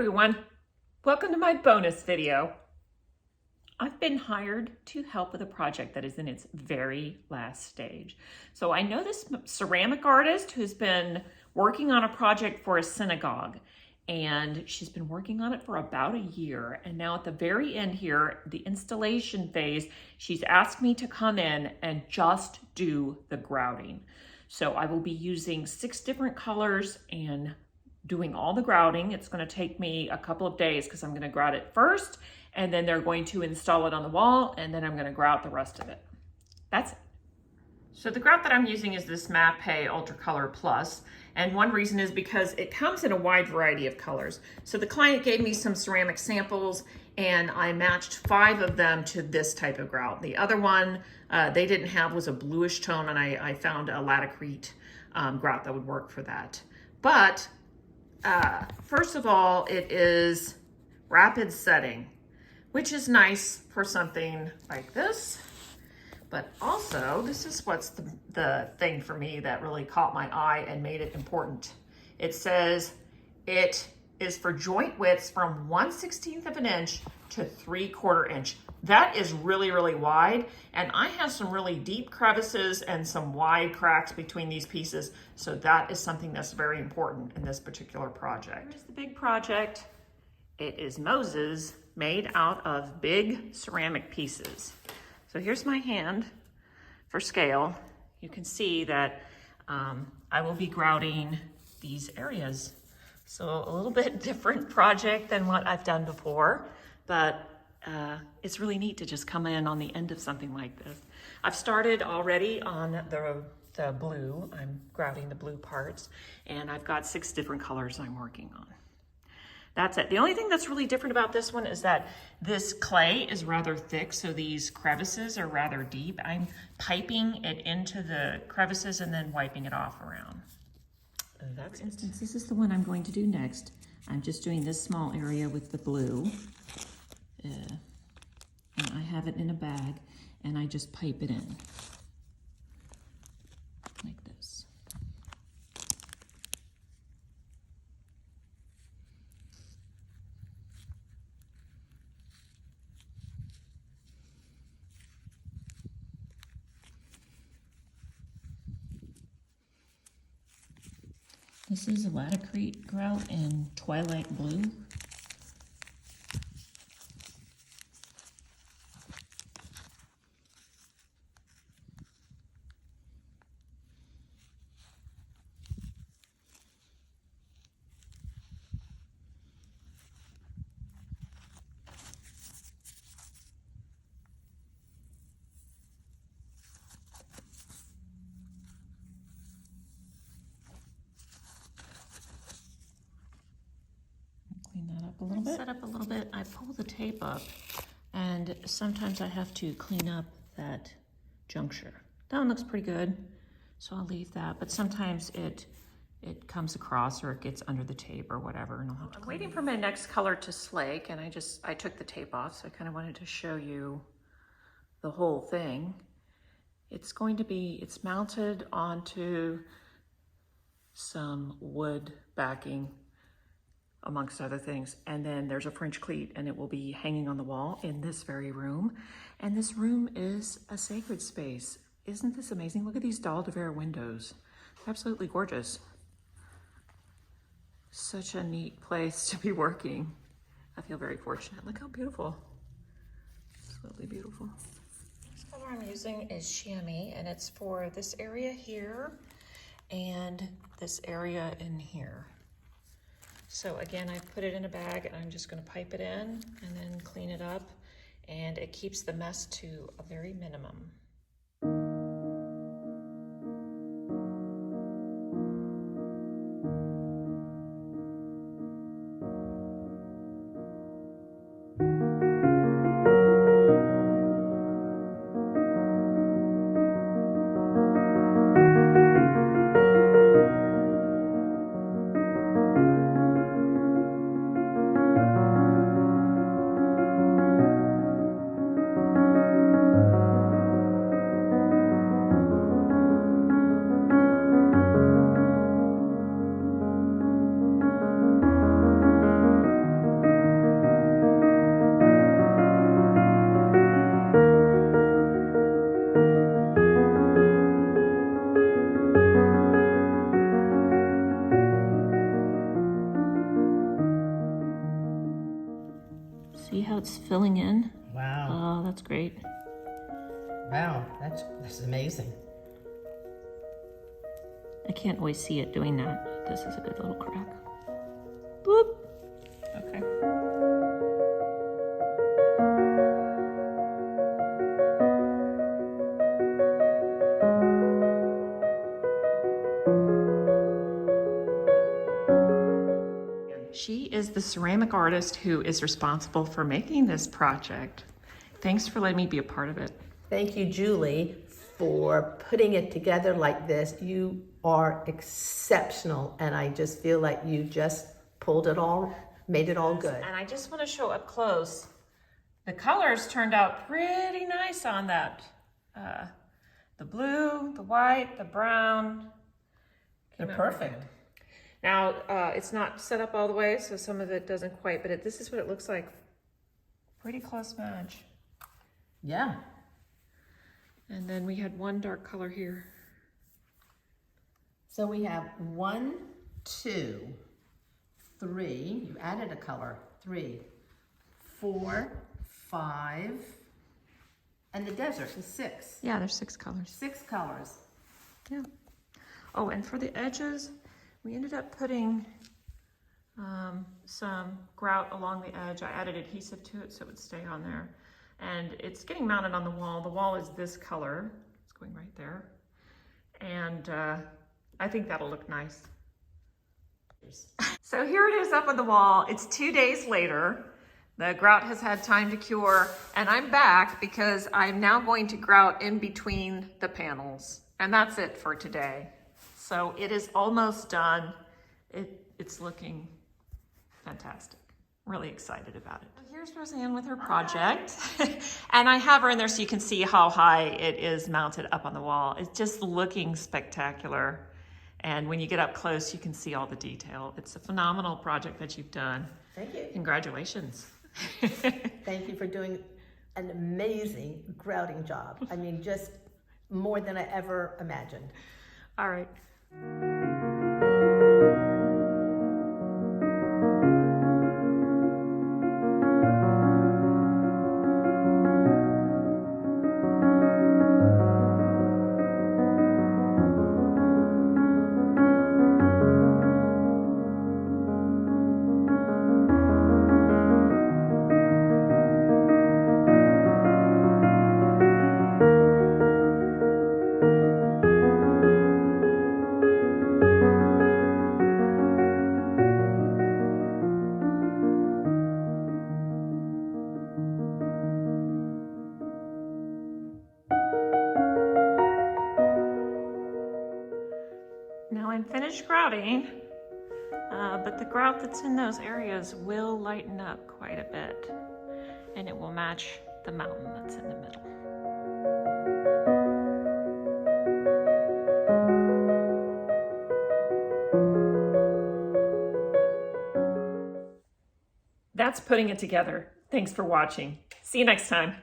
everyone, welcome to my bonus video. I've been hired to help with a project that is in its very last stage. So I know this ceramic artist who's been working on a project for a synagogue, and she's been working on it for about a year. And now at the very end here, the installation phase, she's asked me to come in and just do the grouting. So I will be using 6 different colors and doing all the grouting. It's going to take me a couple of days because I'm going to grout it first, and then they're going to install it on the wall, and then I'm going to grout the rest of it. That's it. So the grout that I'm using is this Mapei Ultracolor Plus, and one reason is because it comes in a wide variety of colors. So the client gave me some ceramic samples, and I matched 5 of them to this type of grout. The other one they didn't have was a bluish tone, and I found a Laticrete grout that would work for that. But first of all, it is rapid setting, which is nice for something like this. But also, this is what's the thing for me that really caught my eye and made it important. It says it is for joint widths from 1/16 of an inch to 3/4 inch. That is really, really wide. And I have some really deep crevices and some wide cracks between these pieces. So that is something that's very important in this particular project. Here's the big project. It is Moses made out of big ceramic pieces. So here's my hand for scale. You can see that I will be grouting these areas. So a little bit different project than what I've done before, but it's really neat to just come in on the end of something like this. I've started already on the blue. I'm grouting the blue parts, and I've got 6 different colors I'm working on. That's it. The only thing that's really different about this one is that this clay is rather thick, so these crevices are rather deep. I'm piping it into the crevices and then wiping it off around. That's it. For instance, this is the one I'm going to do next. I'm just doing this small area with the blue. And I have it in a bag, and I just pipe it in like this. This is a Laticrete grout in Twilight Blue. A little bit. Set up a little bit. I pull the tape up, and sometimes I have to clean up that juncture. That one looks pretty good, so I'll leave that. But sometimes it comes across or it gets under the tape or whatever, and I'll have to. I'm waiting for my next color to slake, and I took the tape off, so I kind of wanted to show you the whole thing. It's mounted onto some wood backing, amongst other things. And then there's a French cleat, and it will be hanging on the wall in this very room. And this room is a sacred space. Isn't this amazing? Look at these Dalle de Verre windows. Absolutely gorgeous. Such a neat place to be working. I feel very fortunate. Look how beautiful. Absolutely beautiful. This color I'm using is chamois, and it's for this area here and this area in here. So again, I put it in a bag, and I'm just going to pipe it in and then clean it up, and it keeps the mess to a very minimum. See how it's filling in? Wow. Oh, that's great. Wow, that's amazing. I can't always see it doing that. This is a good little crack. Boop. Okay. She is the ceramic artist who is responsible for making this project. Thanks for letting me be a part of it. Thank you, Julie, for putting it together like this. You are exceptional, and I just feel like you just pulled it all, made it all good. And I just want to show up close. The colors turned out pretty nice on that. The blue, the white, the brown. They're perfect. Now, it's not set up all the way, so some of it doesn't quite, but this is what it looks like. Pretty close match. Yeah. And then we had one dark color here. So we have 1, 2, 3. You added a color. 3, 4, 5, and the desert is 6. Yeah, there's 6 colors. 6 colors. Yeah. Oh, and for the edges, we ended up putting some grout along the edge. I added adhesive to it so it would stay on there. And it's getting mounted on the wall. The wall is this color. It's going right there. And I think that'll look nice. So here it is up on the wall. It's 2 days later. The grout has had time to cure, and I'm back because I'm now going to grout in between the panels. And that's it for today. So it is almost done. It's looking fantastic. Really excited about it. Here's Rosanne with her project. And I have her in there so you can see how high it is mounted up on the wall. It's just looking spectacular. And when you get up close, you can see all the detail. It's a phenomenal project that you've done. Thank you. Congratulations. Thank you for doing an amazing grouting job. I mean, just more than I ever imagined. All right. Now I'm finished grouting, but the grout that's in those areas will lighten up quite a bit, and it will match the mountain that's in the middle. That's putting it together. Thanks for watching. See you next time.